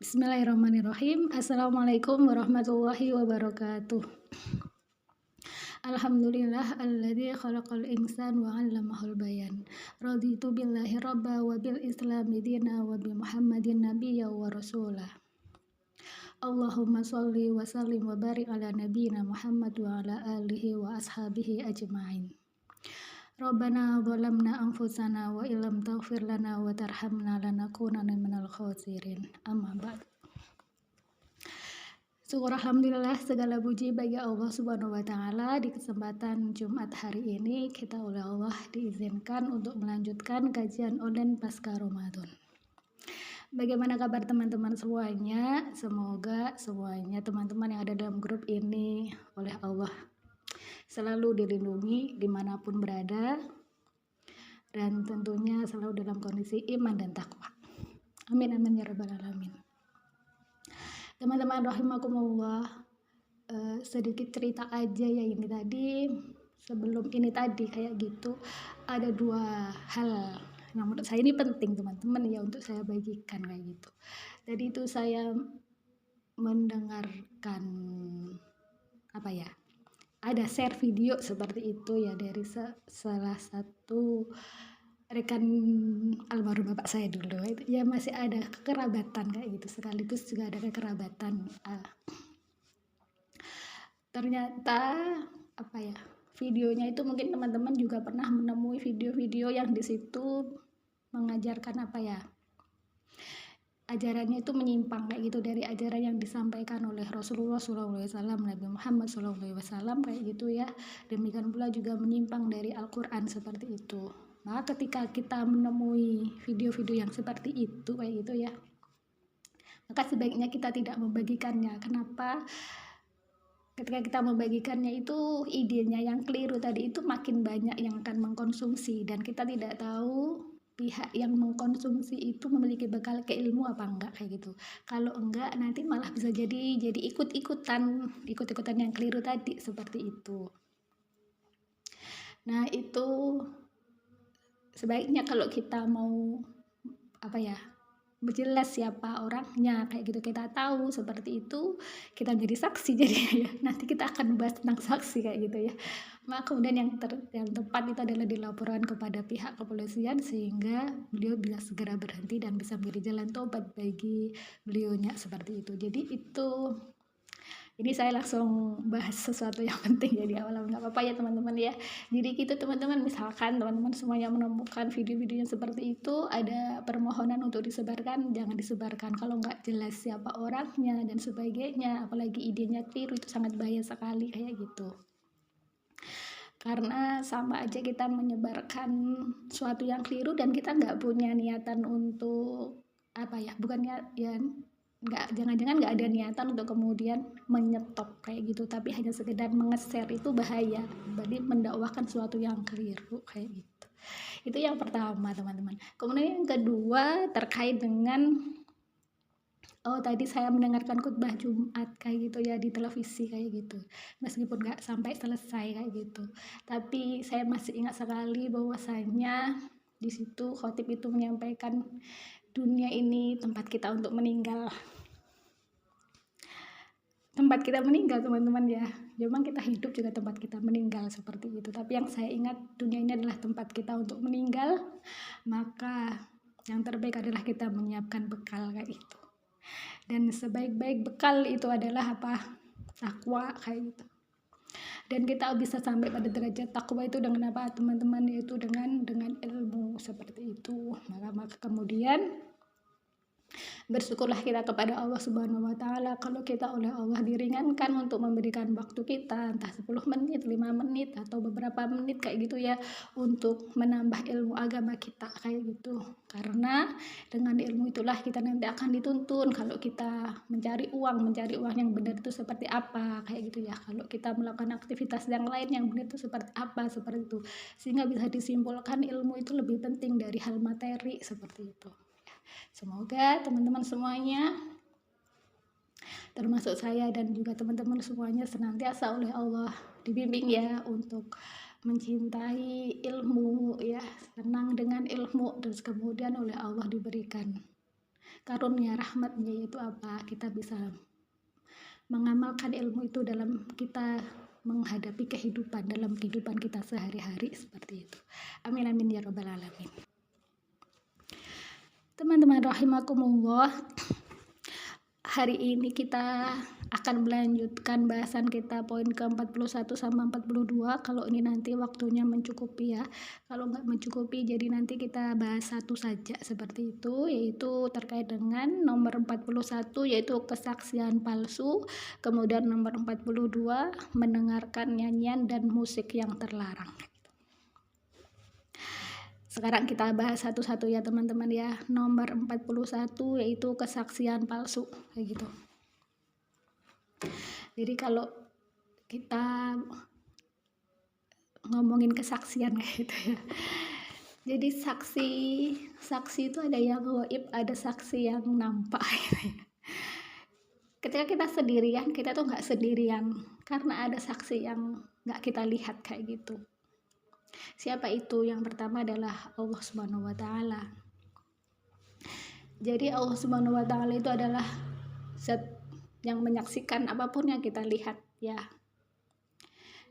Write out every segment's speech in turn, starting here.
Bismillahirrahmanirrahim. Assalamualaikum warahmatullahi wabarakatuh. Alhamdulillah alladzi khalaqal insan wa 'allamahul bayan. Raditu billahi rabba wa bil islami dina wa bi Muhammadin nabiyya wa rasulah. Allahumma sholli wa sallim wa barik ala nabiyyina Muhammad wa ala alihi wa ashabihi ajma'in. Rabbana zalamna anfusana wa illam taghfir lana wa tarhamna lanakunanna minal khasirin. Amma ba'd. Syukur alhamdulillah segala puji bagi Allah Subhanahu wa taala. Di kesempatan Jumat hari ini kita oleh Allah diizinkan untuk melanjutkan kajian online pasca Ramadan. Bagaimana kabar teman-teman semuanya? Semoga semuanya teman-teman yang ada dalam grup ini oleh Allah selalu dilindungi dimanapun berada, dan tentunya selalu dalam kondisi iman dan takwa. Amin amin ya rabbal alamin. Teman-teman rahimakumullah, sedikit cerita aja ya ini tadi. Sebelum ini tadi kayak gitu, ada dua hal yang menurut saya ini penting teman-teman ya untuk saya bagikan kayak gitu. Jadi itu saya mendengarkan ada share video seperti itu ya dari salah satu rekan almarhum bapak saya dulu. Itu ya masih ada kekerabatan kayak gitu, sekaligus juga ada kekerabatan. Ternyata videonya itu mungkin teman-teman juga pernah menemui video-video yang di situ mengajarkan ajarannya itu menyimpang kayak gitu dari ajaran yang disampaikan oleh Rasulullah SAW, Nabi Muhammad SAW kayak gitu ya. Demikian pula juga menyimpang dari Al-Quran seperti itu. Nah, ketika kita menemui video-video yang seperti itu kayak gitu ya, maka sebaiknya kita tidak membagikannya. Kenapa? Ketika kita membagikannya itu idenya yang keliru tadi itu makin banyak yang akan mengkonsumsi, dan kita tidak tahu pihak yang mengkonsumsi itu memiliki bekal keilmu apa enggak kayak gitu. Kalau enggak nanti malah bisa jadi ikut-ikutan yang keliru tadi seperti itu. Nah, itu sebaiknya kalau kita mau jelas siapa orangnya kayak gitu, kita tahu seperti itu, kita menjadi saksi jadi ya nanti kita akan bahas tentang saksi kayak gitu ya. Maka kemudian yang tepat itu adalah dilaporkan kepada pihak kepolisian sehingga beliau bisa segera berhenti dan bisa menjadi jalan tobat bagi beliaunya seperti itu. Jadi itu, ini saya langsung bahas sesuatu yang penting ya di awal, nggak apa-apa ya teman-teman ya. Jadi gitu teman-teman, misalkan teman-teman semuanya menemukan video-video yang seperti itu, ada permohonan untuk disebarkan, jangan disebarkan kalau nggak jelas siapa orangnya dan sebagainya, apalagi idenya keliru, itu sangat bahaya sekali kayak gitu. Karena sama aja kita menyebarkan suatu yang keliru dan kita nggak punya niatan untuk jangan-jangan nggak ada niatan untuk kemudian menyetop kayak gitu, tapi hanya sekedar menge-share, itu bahaya. Berarti mendakwahkan suatu yang keliru kayak gitu. Itu yang pertama teman-teman. Kemudian yang kedua terkait dengan tadi saya mendengarkan khutbah Jumat kayak gitu ya di televisi kayak gitu, meskipun nggak sampai selesai kayak gitu, tapi saya masih ingat sekali bahwasanya di situ khotib itu menyampaikan dunia ini tempat kita untuk meninggal. Tempat kita meninggal teman-teman ya. Memang kita hidup juga tempat kita meninggal seperti itu. Tapi yang saya ingat, dunia ini adalah tempat kita untuk meninggal. Maka yang terbaik adalah kita menyiapkan bekal kayak itu. Dan sebaik-baik bekal itu adalah takwa kayak gitu. Dan kita bisa sampai pada derajat takwa itu dengan apa teman-teman? Yaitu dengan ilmu seperti itu. Maka kemudian bersyukurlah kita kepada Allah Subhanahu wa taala kalau kita oleh Allah diringankan untuk memberikan waktu kita, entah 10 menit, 5 menit atau beberapa menit kayak gitu ya, untuk menambah ilmu agama kita kayak gitu. Karena dengan ilmu itulah kita nanti akan dituntun kalau kita mencari uang yang benar itu seperti apa kayak gitu ya. Kalau kita melakukan aktivitas yang lain yang benar itu seperti apa, seperti itu. Sehingga bisa disimpulkan ilmu itu lebih penting dari hal materi seperti itu. Semoga teman-teman semuanya, termasuk saya dan juga teman-teman semuanya, senantiasa oleh Allah dibimbing ya untuk mencintai ilmu ya, senang dengan ilmu, terus kemudian oleh Allah diberikan karunia rahmatnya, yaitu apa? Kita bisa mengamalkan ilmu itu dalam kita menghadapi dalam kehidupan kita sehari-hari seperti itu. Amin amin ya rabbal alamin. Teman-teman rahimakumullah, hari ini kita akan melanjutkan bahasan kita poin ke-41 sama 42. Kalau ini nanti waktunya mencukupi ya. Kalau nggak mencukupi, jadi nanti kita bahas satu saja seperti itu, yaitu terkait dengan nomor 41, yaitu kesaksian palsu. Kemudian nomor 42, mendengarkan nyanyian dan musik yang terlarang. Sekarang kita bahas satu-satu ya teman-teman ya. Nomor 41 yaitu kesaksian palsu, kayak gitu. Jadi kalau kita ngomongin kesaksian kayak gitu ya. Jadi saksi itu ada yang gaib, ada saksi yang nampak. Ketika kita sendirian, kita tuh nggak sendirian karena ada saksi yang nggak kita lihat kayak gitu. Siapa itu? Yang pertama adalah Allah Subhanahu wa Ta'ala. Jadi Allah Subhanahu wa Ta'ala itu adalah zat yang menyaksikan apapun yang kita lihat ya.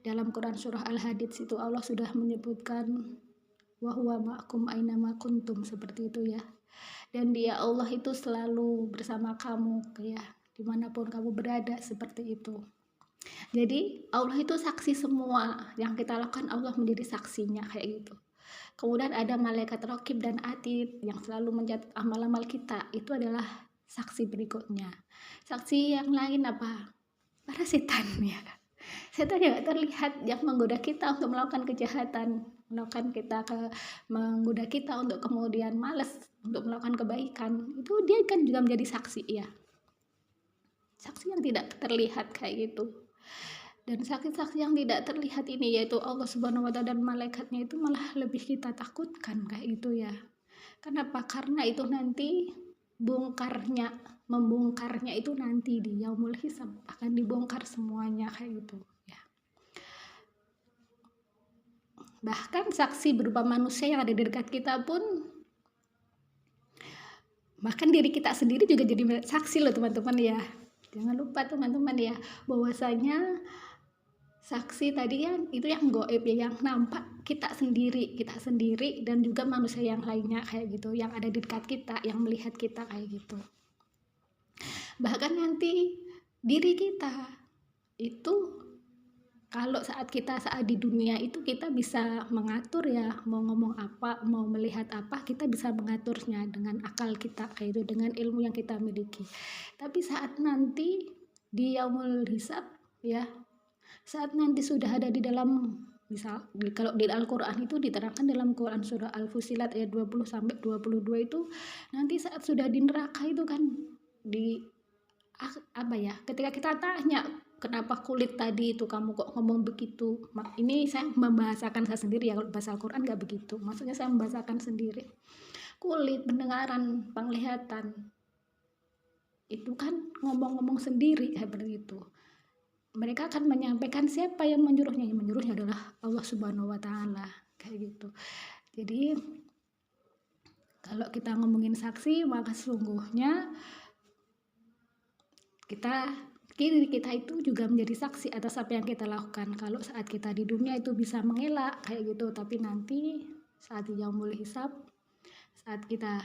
Dalam Quran surah Al-Hadid itu Allah sudah menyebutkan wa huwa ma'akum aina ma kuntum, seperti itu ya. Dan dia Allah itu selalu bersama kamu ya, dimanapun kamu berada, seperti itu. Jadi Allah itu saksi semua yang kita lakukan, Allah menjadi saksinya kayak gitu. Kemudian ada malaikat raqib dan atid yang selalu mencatat amal-amal kita, itu adalah saksi berikutnya. Saksi yang lain apa? Para setan ya. Setan yang terlihat yang menggoda kita untuk melakukan kejahatan, menggoda kita untuk kemudian malas untuk melakukan kebaikan, itu dia kan juga menjadi saksi ya. Saksi yang tidak terlihat kayak gitu. Dan saksi-saksi yang tidak terlihat ini, yaitu Allah Subhanahu wa Ta'ala dan malaikatnya, itu malah lebih kita takutkan kayak gitu ya. Kenapa? Karena itu nanti membongkarnya itu nanti di yaumul hisab akan dibongkar semuanya kayak gitu ya. Bahkan saksi berupa manusia yang ada di dekat kita pun, bahkan diri kita sendiri juga jadi saksi loh teman-teman ya. Jangan lupa teman-teman ya, bahwasanya saksi tadi itu yang gaib ya, yang nampak kita sendiri dan juga manusia yang lainnya kayak gitu, yang ada di dekat kita, yang melihat kita kayak gitu. Bahkan nanti diri kita itu, kalau saat di dunia itu kita bisa mengatur ya, mau ngomong apa, mau melihat apa, kita bisa mengaturnya dengan akal kita kayak itu, dengan ilmu yang kita miliki. Tapi saat nanti di yaumul hisab ya, saat nanti sudah ada di dalam, misal kalau di Al-Quran itu diterangkan dalam Quran surah Al-Fusilat ayat 20 sampai 22 itu, nanti saat sudah di neraka itu kan ketika kita tanya kenapa kulit tadi itu kamu kok ngomong begitu, ini saya membahasakan saya sendiri ya, kalau bahasa Al-Quran nggak begitu, maksudnya saya membahasakan sendiri. Kulit, pendengaran, penglihatan itu kan ngomong-ngomong sendiri kayak begitu. Mereka akan menyampaikan siapa yang menyuruhnya. Yang menyuruhnya adalah Allah Subhanahu wa Ta'ala kayak gitu. Jadi kalau kita ngomongin saksi, maka sesungguhnya diri kita itu juga menjadi saksi atas apa yang kita lakukan. Kalau saat kita di dunia itu bisa mengelak kayak gitu, tapi nanti saat di yaumul hisab, saat kita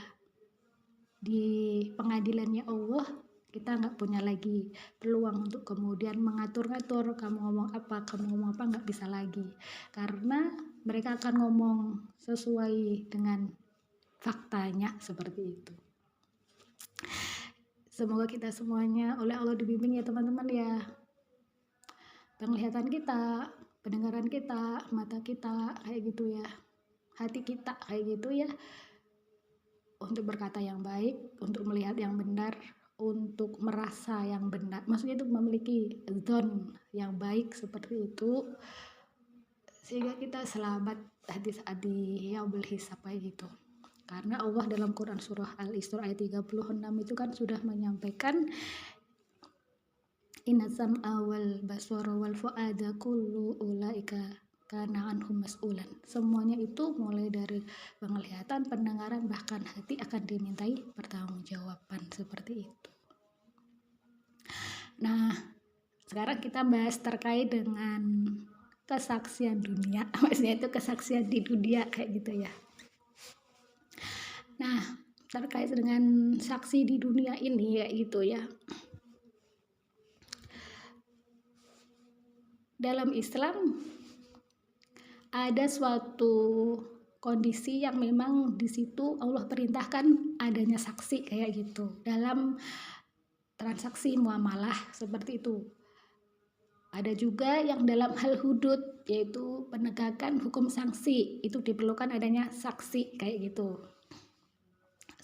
di pengadilannya Allah, kita nggak punya lagi peluang untuk kemudian mengatur-ngatur kamu ngomong apa, nggak bisa lagi, karena mereka akan ngomong sesuai dengan faktanya seperti itu. Semoga kita semuanya oleh Allah dibimbing ya teman-teman ya, penglihatan kita, pendengaran kita, mata kita kayak gitu ya, hati kita kayak gitu ya, untuk berkata yang baik, untuk melihat yang benar, untuk merasa yang benar, maksudnya itu memiliki zon yang baik seperti itu, sehingga kita selamat saat di yaumul hisab kayak gitu. Karena Allah dalam Quran surah Al-Isra ayat 36 itu kan sudah menyampaikan inna sam'a wal basara wal fu'ada kullu ulaika kana anhum mas'ulan. Semuanya itu mulai dari penglihatan, pendengaran, bahkan hati akan dimintai pertanggungjawaban seperti itu. Nah, sekarang kita bahas terkait dengan kesaksian dunia. Maksudnya itu kesaksian di dunia kayak gitu ya. Nah, terkait dengan saksi di dunia ini ya itu ya. Dalam Islam ada suatu kondisi yang memang di situ Allah perintahkan adanya saksi kayak gitu dalam transaksi muamalah seperti itu. Ada juga yang dalam hal hudud, yaitu penegakan hukum sanksi, itu diperlukan adanya saksi kayak gitu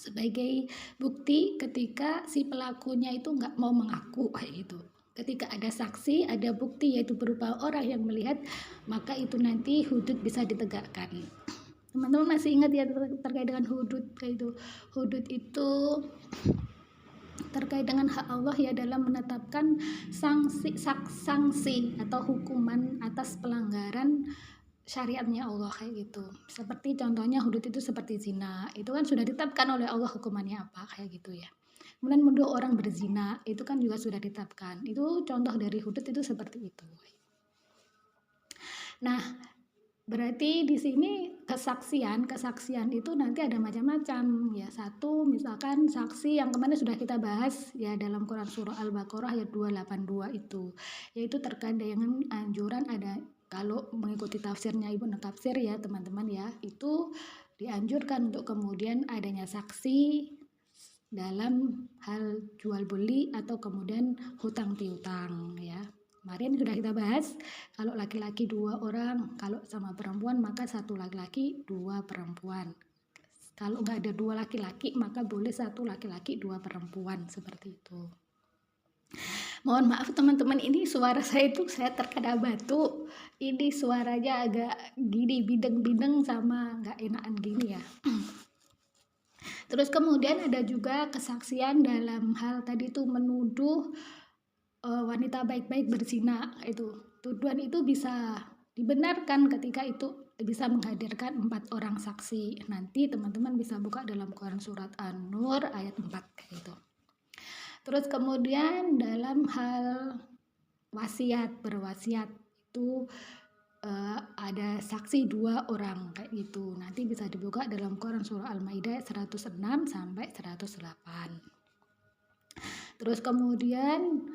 sebagai bukti ketika si pelakunya itu nggak mau mengaku kayak gitu. Ketika ada saksi, ada bukti yaitu berupa orang yang melihat, maka itu nanti hudud bisa ditegakkan. Teman-teman masih ingat ya terkait dengan hudud kayak itu. Hudud itu terkait dengan hak Allah ya dalam menetapkan sanksi atau hukuman atas pelanggaran syariatnya Allah kayak gitu. Seperti contohnya hudud itu seperti zina, itu kan sudah ditetapkan oleh Allah hukumannya apa kayak gitu ya. Kemudian menuduh orang berzina itu kan juga sudah ditetapkan. Itu contoh dari hudud itu seperti itu. Nah, berarti di sini kesaksian itu nanti ada macam-macam ya. Satu misalkan saksi yang kemarin sudah kita bahas ya dalam Quran surah Al-Baqarah ayat 282 itu, yaitu terkait dengan anjuran ada kalau mengikuti tafsirnya Ibnu Katsir ya teman-teman ya, itu dianjurkan untuk kemudian adanya saksi dalam hal jual beli atau kemudian hutang piutang ya. Kemarin sudah kita bahas kalau laki-laki 2 orang, kalau sama perempuan maka 1 laki-laki 2 perempuan. Kalau nggak ada 2 laki-laki maka boleh 1 laki-laki 2 perempuan seperti itu. Mohon maaf teman-teman, ini suara saya itu saya terkena batuk. Ini suaranya agak gini bideng-bideng sama nggak enakan gini ya. Terus kemudian ada juga kesaksian dalam hal tadi itu menuduh wanita baik-baik berzina itu. Tuduhan itu bisa dibenarkan ketika itu bisa menghadirkan 4 orang saksi. Nanti teman-teman bisa buka dalam Quran surat An-Nur ayat 4 kayak gitu. Terus kemudian dalam hal berwasiat itu ada saksi 2 orang kayak gitu. Nanti bisa dibuka dalam Quran surah Al-Maidah 106 sampai 108. Terus kemudian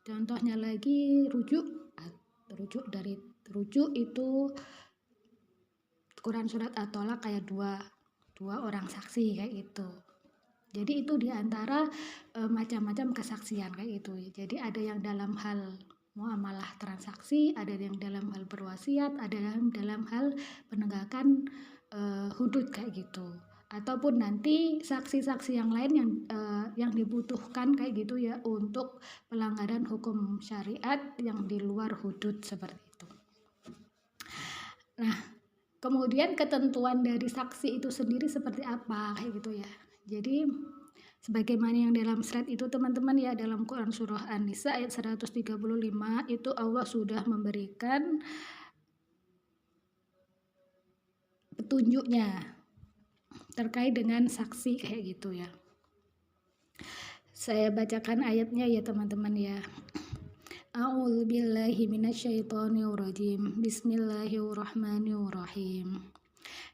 contohnya lagi rujuk itu Quran surat At-Tolaq ayat 2 orang saksi kayak gitu. Jadi itu diantara macam-macam kesaksian kayak gitu. Jadi ada yang dalam hal muamalah transaksi, ada yang dalam hal berwasiat, ada yang dalam hal penegakan hudud kayak gitu. Ataupun nanti saksi-saksi yang lain yang dibutuhkan kayak gitu ya untuk pelanggaran hukum syariat yang di luar hudud seperti itu. Nah, kemudian ketentuan dari saksi itu sendiri seperti apa kayak gitu ya. Jadi sebagaimana yang dalam slide itu teman-teman ya, dalam Quran surah An-Nisa ayat 135 itu Allah sudah memberikan petunjuknya terkait dengan saksi kayak gitu ya. Saya bacakan ayatnya ya teman-teman ya. A'udzubillahi minasyaitonirrajim. Bismillahirrahmanirrahim.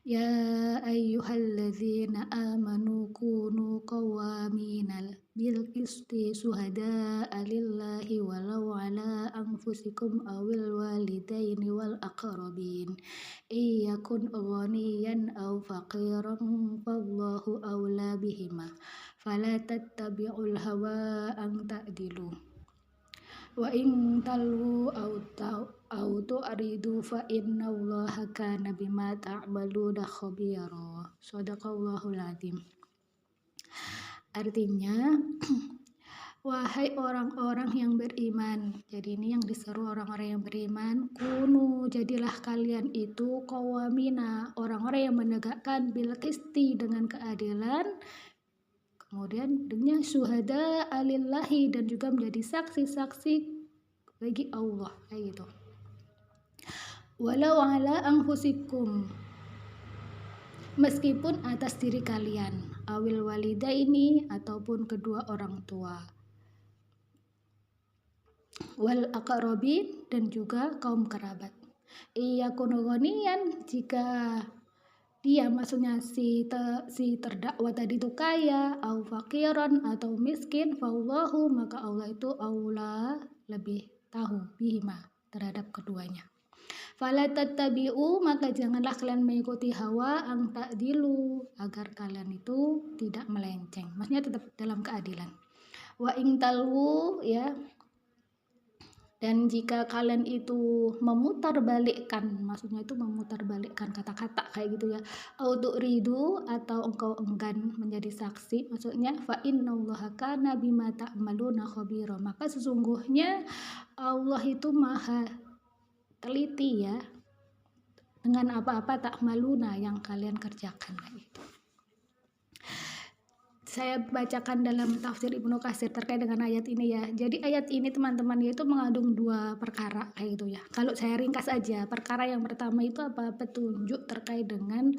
Ya ayyuhalladzina amanu kunu qawwamina bil qisti syuhada'a lillahi walau ala anfusikum awil walidaini wal aqrabin iyakun ghaniyan aw faqiran fallahu awla bihima fala tattabi'ul hawa an ta'dilu wa in talu au tu'ridu fa innallaha kana bima ta'maluna khabira. Shadaqallahul azim. Artinya wahai orang-orang yang beriman. Jadi ini yang diseru orang-orang yang beriman, kunu jadilah kalian itu qawamina, orang-orang yang menegakkan bil qisti dengan keadilan. Kemudian dengan syuhada alillahi dan juga menjadi saksi-saksi bagi Allah kayak gitu. walau ala anfusikum, meskipun atas diri kalian, awil walidaini ataupun kedua orang tua, wal aqrabin dan juga kaum kerabat. Iyakunu ghaniyan, jika dia maksudnya si terdakwa tadi itu kaya, au fakiran atau miskin, fallahu, maka Allah itu aula, lebih tahu, bihima, terhadap keduanya. Fala tattabi'u, maka janganlah kalian mengikuti hawa, ang ta'dilu, agar kalian itu tidak melenceng, maksudnya tetap dalam keadilan. Wa ing talwu, ya, dan jika kalian itu memutarbalikkan, maksudnya itu memutarbalikkan kata-kata kayak gitu ya, autu ridu, atau engkau enggan menjadi saksi, maksudnya fa innallaha kana bima ta'maluna khabira, maka sesungguhnya Allah itu maha teliti ya dengan apa-apa ta'maluna yang kalian kerjakan kayak gitu. Saya bacakan dalam tafsir Ibnu Katsir terkait dengan ayat ini ya. Jadi ayat ini teman-teman itu mengandung dua perkara kayak gitu ya. Kalau saya ringkas aja, perkara yang pertama itu apa? Petunjuk terkait dengan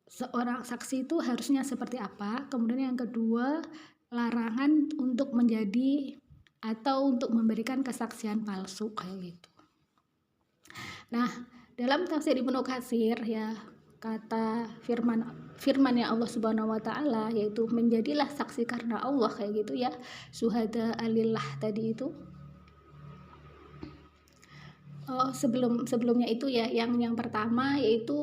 seorang saksi itu harusnya seperti apa. Kemudian yang kedua, larangan untuk menjadi atau untuk memberikan kesaksian palsu kayak gitu. Nah, dalam tafsir Ibnu Katsir ya, kata firman-nya Allah Subhanahu wa taala, yaitu menjadilah saksi karena Allah kayak gitu ya. Syuhada alillah tadi itu. Sebelumnya itu ya, yang pertama yaitu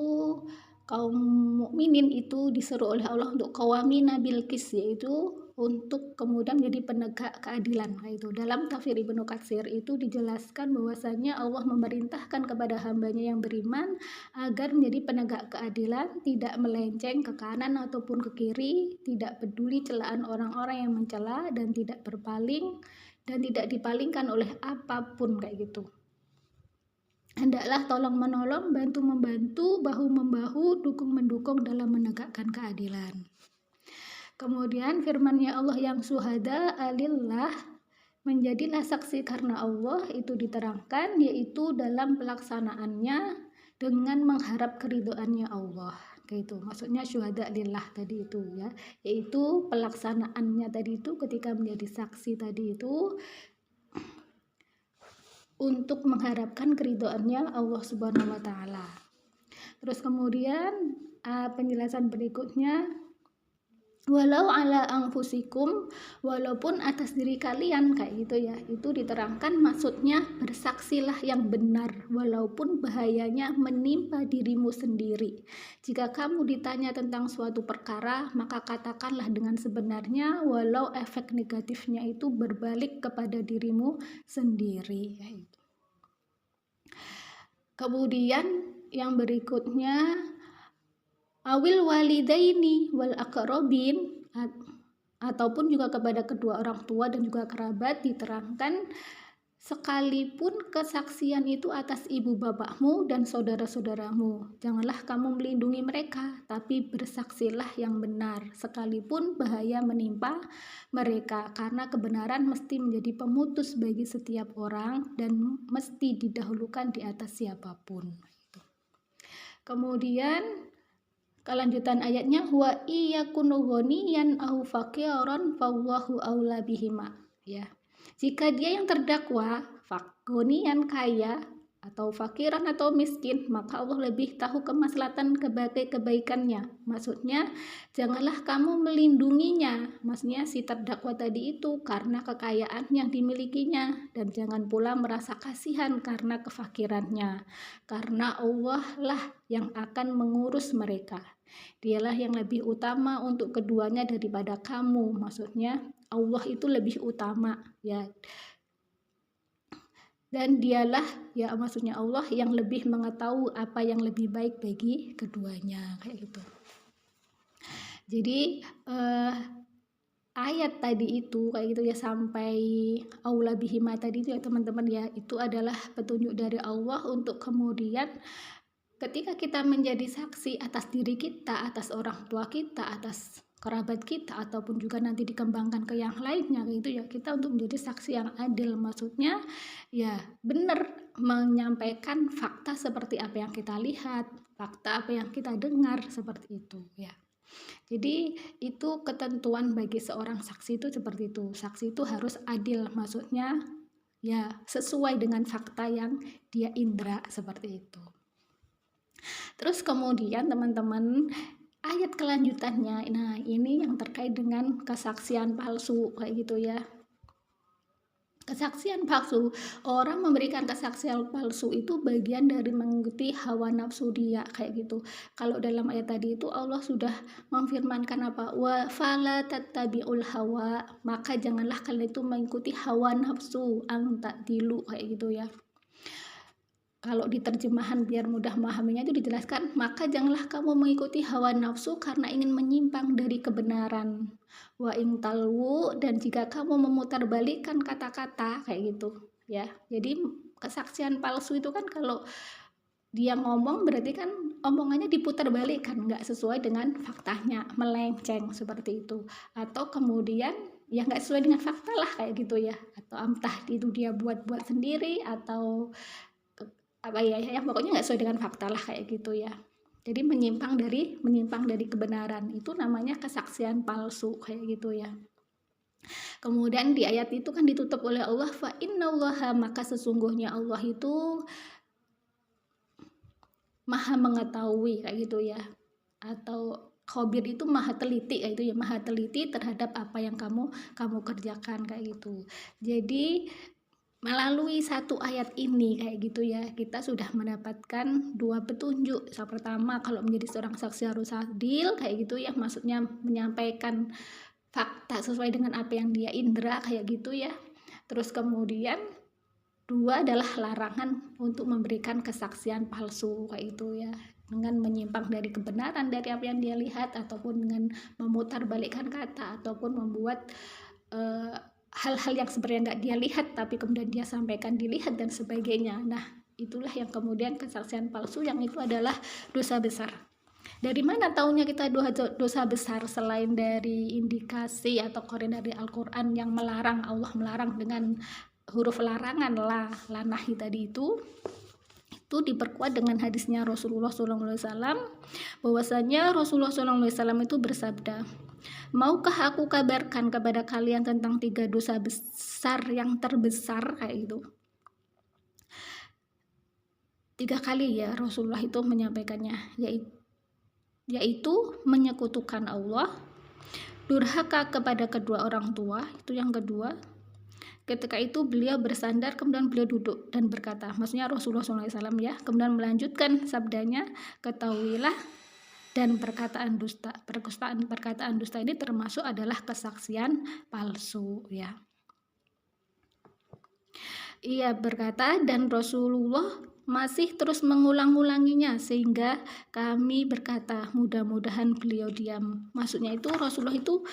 kaum mukminin itu disuruh oleh Allah untuk qawamina bil qis, yaitu untuk kemudian menjadi penegak keadilan. Itu dalam tafsir Ibnu Katsir itu dijelaskan bahwasanya Allah memerintahkan kepada hambanya yang beriman agar menjadi penegak keadilan, tidak melenceng ke kanan ataupun ke kiri, tidak peduli celaan orang-orang yang mencela, dan tidak berpaling dan tidak dipalingkan oleh apapun kayak gitu. Hendaklah tolong menolong, bantu membantu, bahu membahu, dukung mendukung dalam menegakkan keadilan. Kemudian firman-Nya Allah yang syuhada alillah, menjadilah saksi karena Allah, itu diterangkan yaitu dalam pelaksanaannya dengan mengharap keridhoannya Allah. Kayak itu maksudnya syuhada lillah tadi itu ya, yaitu pelaksanaannya tadi itu ketika menjadi saksi tadi itu untuk mengharapkan keridhoannya Allah Subhanahu wa taala. Terus kemudian penjelasan berikutnya, walau ala anfusikum, walaupun atas diri kalian kayak gitu ya, itu diterangkan maksudnya bersaksilah yang benar walaupun bahayanya menimpa dirimu sendiri. Jika kamu ditanya tentang suatu perkara, maka katakanlah dengan sebenarnya walau efek negatifnya itu berbalik kepada dirimu sendiri kayak gitu. Kemudian yang berikutnya, awil walidaini wal aqrabin, ataupun juga kepada kedua orang tua dan juga kerabat, diterangkan sekalipun kesaksian itu atas ibu bapakmu dan saudara-saudaramu, janganlah kamu melindungi mereka, tapi bersaksilah yang benar sekalipun bahaya menimpa mereka, karena kebenaran mesti menjadi pemutus bagi setiap orang dan mesti didahulukan di atas siapapun. Kemudian kelanjutan ayatnya, wa iyakunu ghaniyan aw faqiran fallahu aula bihima ya. Jika dia yang terdakwa ghaniyan kaya atau fakiran atau miskin, maka Allah lebih tahu kemaslahatan kebaikannya. Maksudnya janganlah kamu melindunginya, maksudnya si terdakwa tadi itu karena kekayaan yang dimilikinya, dan jangan pula merasa kasihan karena kefakirannya, karena Allah lah yang akan mengurus mereka. Dialah yang lebih utama untuk keduanya daripada kamu, maksudnya Allah itu lebih utama ya, dan dialah ya, maksudnya Allah yang lebih mengetahui apa yang lebih baik bagi keduanya kayak gitu. Jadi ayat tadi itu kayak gitu ya, sampai aula bihima tadi itu ya teman-teman ya, itu adalah petunjuk dari Allah untuk kemudian ketika kita menjadi saksi atas diri kita, atas orang tua kita, atas kerabat kita ataupun juga nanti dikembangkan ke yang lainnya gitu ya, kita untuk menjadi saksi yang adil, maksudnya ya benar menyampaikan fakta seperti apa yang kita lihat, fakta apa yang kita dengar, seperti itu ya. Jadi itu ketentuan bagi seorang saksi itu seperti itu. Saksi itu harus adil, maksudnya ya sesuai dengan fakta yang dia indra, seperti itu. Terus kemudian teman-teman, ayat kelanjutannya, nah ini yang terkait dengan kesaksian palsu kayak gitu ya. Kesaksian palsu, orang memberikan kesaksian palsu itu bagian dari mengikuti hawa nafsu dia kayak gitu. Kalau dalam ayat tadi itu Allah sudah memfirmankan apa? Wa fala tattabi'ul hawa, maka janganlah kalian itu mengikuti hawa nafsu, ang ta'dilu kayak gitu ya. Kalau di terjemahan biar mudah memahaminya itu dijelaskan, maka janganlah kamu mengikuti hawa nafsu karena ingin menyimpang dari kebenaran. Wa ing talwu, dan jika kamu memutarbalikkan kata-kata kayak gitu ya. Jadi kesaksian palsu itu kan kalau dia ngomong berarti kan omongannya diputarbalikkan, nggak sesuai dengan faktanya, melenceng seperti itu. Atau kemudian ya nggak sesuai dengan fakta lah kayak gitu ya. Atau entah itu dia buat-buat sendiri atau apa ya pokoknya nggak sesuai dengan fakta lah kayak gitu ya. Jadi menyimpang dari kebenaran, itu namanya kesaksian palsu kayak gitu ya. Kemudian di ayat itu kan ditutup oleh Allah, fa innallaha, maka sesungguhnya Allah itu maha mengetahui kayak gitu ya. Atau khabir itu maha teliti kayak gitu ya, maha teliti terhadap apa yang kamu kerjakan kayak gitu. Jadi melalui satu ayat ini kayak gitu ya, kita sudah mendapatkan dua petunjuk. Yang pertama, kalau menjadi seorang saksi harus adil kayak gitu ya, maksudnya menyampaikan fakta sesuai dengan apa yang dia indra kayak gitu ya. Terus kemudian dua adalah larangan untuk memberikan kesaksian palsu kayak gitu ya, dengan menyimpang dari kebenaran dari apa yang dia lihat, ataupun dengan memutarbalikkan kata, ataupun membuat hal-hal yang sebenarnya nggak dia lihat tapi kemudian dia sampaikan dilihat dan sebagainya. Nah itulah yang kemudian kesaksian palsu, yang itu adalah dosa besar. Dari mana taunya kita dosa besar selain dari indikasi atau korin dari Al-Quran yang melarang, Allah melarang dengan huruf larangan la nahi tadi itu diperkuat dengan hadisnya Rasulullah SAW, bahwasanya Rasulullah SAW itu bersabda, maukah aku kabarkan kepada kalian tentang 3 dosa besar yang terbesar kayak gitu. 3 kali ya Rasulullah itu menyampaikannya, yaitu menyekutukan Allah, durhaka kepada kedua orang tua, itu yang kedua. Ketika itu beliau bersandar, kemudian beliau duduk dan berkata, maksudnya Rasulullah SAW ya, kemudian melanjutkan sabdanya, ketahuilah dan perkataan dusta ini termasuk adalah kesaksian palsu ya. Ia berkata, dan Rasulullah masih terus mengulang-ulanginya sehingga kami berkata mudah-mudahan beliau diam. Maksudnya itu Rasulullah itu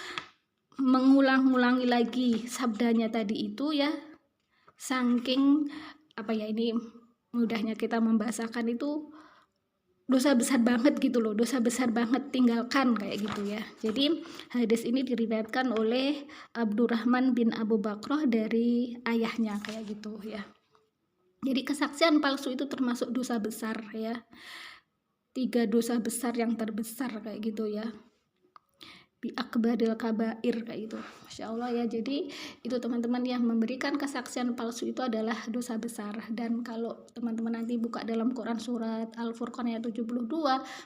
mengulang-ulangi lagi sabdanya tadi itu ya, saking apa ya, ini mudahnya kita membahasakan itu dosa besar banget gitu loh, dosa besar banget, tinggalkan kayak gitu ya. Jadi hadis ini diriwayatkan oleh Abdurrahman bin Abu Bakrah dari ayahnya kayak gitu ya. Jadi kesaksian palsu itu termasuk dosa besar ya, 3 dosa besar yang terbesar kayak gitu ya, bi akbaril kabair kayak gitu. Masya Allah ya. Jadi itu teman-teman yang memberikan kesaksian palsu itu adalah dosa besar. Dan kalau teman-teman nanti buka dalam Quran surat Al-Furqan ayat 72,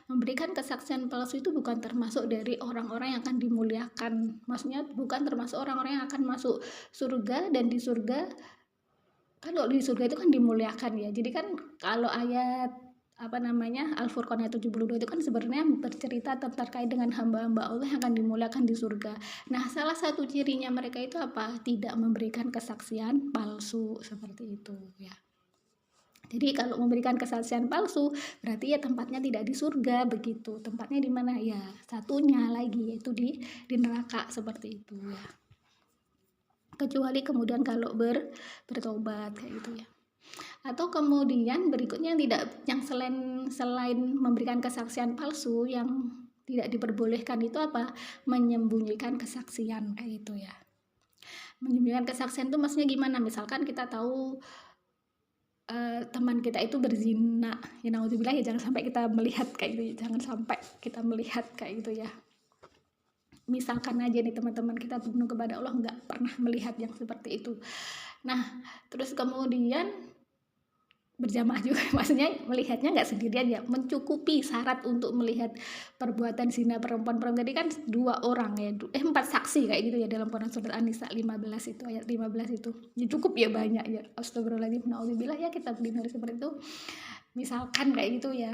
memberikan kesaksian palsu itu bukan termasuk dari orang-orang yang akan dimuliakan. Maksudnya bukan termasuk orang-orang yang akan masuk surga, dan di surga kan kalau di surga itu kan dimuliakan ya. Jadi kan kalau ayat Al-Furqan ayat 72 itu kan sebenarnya bercerita terkait dengan hamba-hamba Allah yang akan dimuliakan di surga. Nah, salah satu cirinya mereka itu apa? Tidak memberikan kesaksian palsu seperti itu ya. Jadi kalau memberikan kesaksian palsu berarti ya tempatnya tidak di surga begitu. Tempatnya di mana? Ya, satunya lagi yaitu di neraka seperti itu ya. Kecuali kemudian kalau bertobat kayak gitu ya. Atau kemudian berikutnya yang selain memberikan kesaksian palsu, yang tidak diperbolehkan itu apa? Menyembunyikan kesaksian kayak gitu ya. Menyembunyikan kesaksian itu maksudnya gimana? Misalkan kita tahu teman kita itu berzina, ya naudzubillah, ya jangan sampai kita melihat kayak gitu, jangan sampai kita melihat kayak gitu ya. Misalkan aja nih teman-teman kita berbunuh kepada Allah nggak pernah melihat yang seperti itu. Nah terus kemudian berjamaah juga, maksudnya melihatnya nggak sendirian ya, mencukupi syarat untuk melihat perbuatan zina perempuan-perempuan tadi kan 2 orang ya, 4 saksi kayak gitu ya dalam Quran surat An-Nisa 15 itu, ayat 15 itu ya, cukup ya banyak ya, astagfirullahaladzim, naudzubillah ya, kita dengar seperti itu misalkan kayak gitu ya.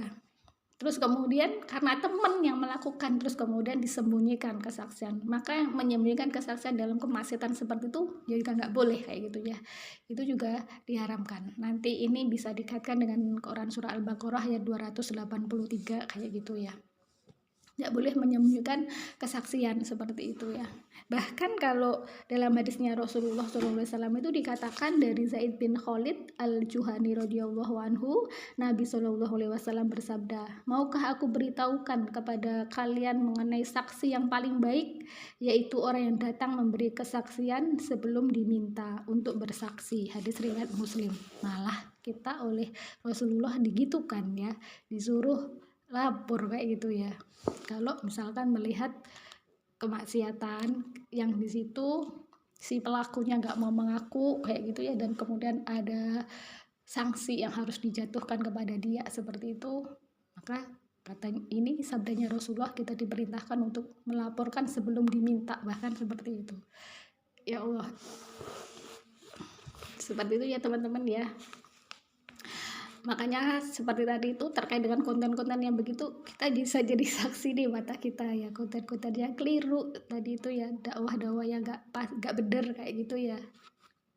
Terus kemudian karena teman yang melakukan, terus kemudian disembunyikan kesaksian, maka menyembunyikan kesaksian dalam kemaksiatan seperti itu juga nggak boleh kayak gitu ya, itu juga diharamkan. Nanti ini bisa dikaitkan dengan Quran surah Al-Baqarah ayat 283 kayak gitu ya, nggak boleh menyembunyikan kesaksian seperti itu ya. Bahkan kalau dalam hadisnya Rasulullah SAW itu dikatakan dari Zaid bin Khalid al-Juhani radhiyallahu anhu, Nabi SAW bersabda, maukah aku beritahukan kepada kalian mengenai saksi yang paling baik, yaitu orang yang datang memberi kesaksian sebelum diminta untuk bersaksi. Hadis riwayat Muslim. Malah kita oleh Rasulullah digitukan ya, disuruh lapor kayak gitu ya. Kalau misalkan melihat kemaksiatan yang di situ si pelakunya nggak mau mengaku kayak gitu ya, dan kemudian ada sanksi yang harus dijatuhkan kepada dia seperti itu, maka katanya ini sabdanya Rasulullah, kita diperintahkan untuk melaporkan sebelum diminta, bahkan seperti itu. Ya Allah, seperti itu ya teman-teman ya. Makanya seperti tadi itu terkait dengan konten-konten yang begitu, kita bisa jadi saksi di mata kita ya, konten-konten yang keliru tadi itu ya, dakwah-dakwah yang gak bener kayak gitu ya.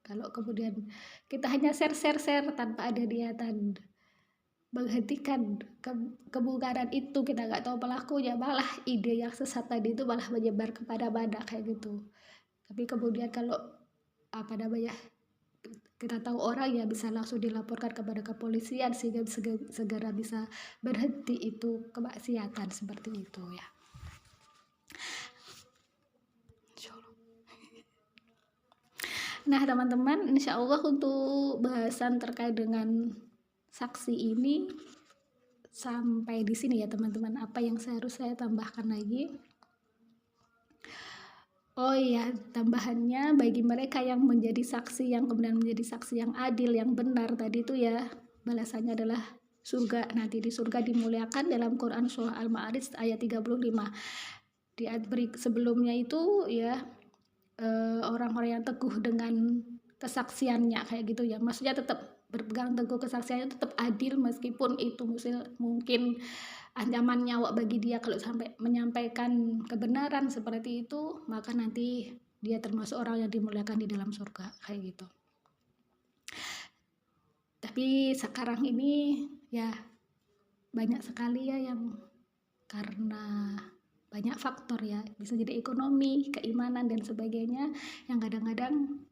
Kalau kemudian kita hanya share tanpa ada niatan menghentikan kemungkaran itu, kita nggak tahu pelakunya, malah ide yang sesat tadi itu malah menyebar kepada mana kayak gitu. Tapi kemudian kalau apa namanya, kita tahu orang ya, bisa langsung dilaporkan kepada kepolisian sehingga segera bisa berhenti itu kemaksiatan seperti itu ya. Nah teman-teman, insya Allah untuk bahasan terkait dengan saksi ini sampai di sini ya teman-teman. Apa yang harus saya tambahkan lagi? Oh iya, tambahannya bagi mereka yang menjadi saksi, yang kemudian menjadi saksi yang adil, yang benar tadi itu ya, balasannya adalah surga. Nanti di surga dimuliakan dalam Quran surah Al-Ma'arij ayat 35. Di ayat sebelumnya itu ya, orang-orang yang teguh dengan kesaksiannya kayak gitu ya. Maksudnya tetap berpegang teguh kesaksiannya, tetap adil meskipun itu mungkin ancaman nyawa bagi dia kalau sampai menyampaikan kebenaran seperti itu, maka nanti dia termasuk orang yang dimuliakan di dalam surga kayak gitu. Tapi sekarang ini ya banyak sekali ya yang karena banyak faktor ya, bisa jadi ekonomi, keimanan dan sebagainya, yang kadang-kadang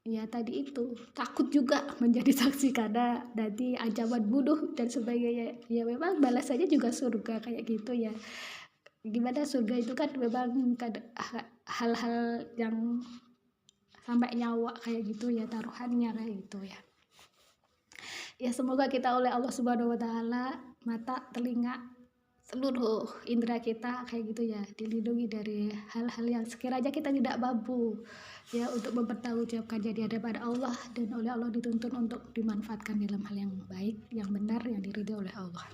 ya tadi itu takut juga menjadi saksi karena nanti ancaman bunuh dan sebagainya. Ya memang balasannya juga surga kayak gitu ya. Gimana surga itu kan memang hal-hal yang sampai nyawa kayak gitu ya, taruhannya kayak gitu ya. Ya semoga kita oleh Allah Subhanahu wa taala, mata, telinga, seluruh indera kita kayak gitu ya, dilindungi dari hal-hal yang sekiranya kita tidak mampu ya untuk mempertanggungjawabkan jadi hadapan Allah, dan oleh Allah dituntun untuk dimanfaatkan dalam hal yang baik, yang benar, yang diridhoi oleh Allah.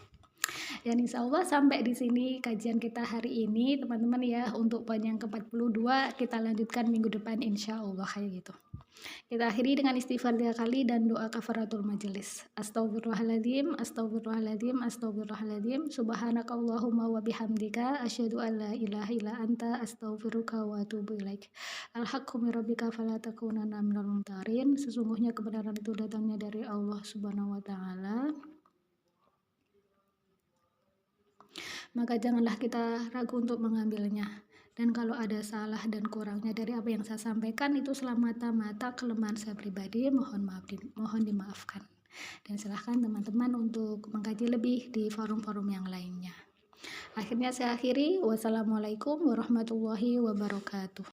Dan insya Allah sampai di sini kajian kita hari ini teman-teman ya. Untuk poin yang ke-42 kita lanjutkan minggu depan insya Allah kayak gitu. Kita akhiri dengan istighfar 3 kali dan doa kafaratul majelis. Astagfirullahaladzim, astagfirullahaladzim, astagfirullahaladzim. Subhanakallahumma wa bihamdika asyhadu an la ilaha illa anta astaghfiruka wa atubu ilaik. Al-haqqu min rabbika fala takunanna minal mumtarin. Sesungguhnya kebenaran itu datangnya dari Allah Subhanahu wa taala. Maka janganlah kita ragu untuk mengambilnya. Dan kalau ada salah dan kurangnya dari apa yang saya sampaikan itu semata-mata kelemahan saya pribadi, mohon dimaafkan. Dan silahkan teman-teman untuk mengkaji lebih di forum-forum yang lainnya. Akhirnya saya akhiri, wassalamualaikum warahmatullahi wabarakatuh.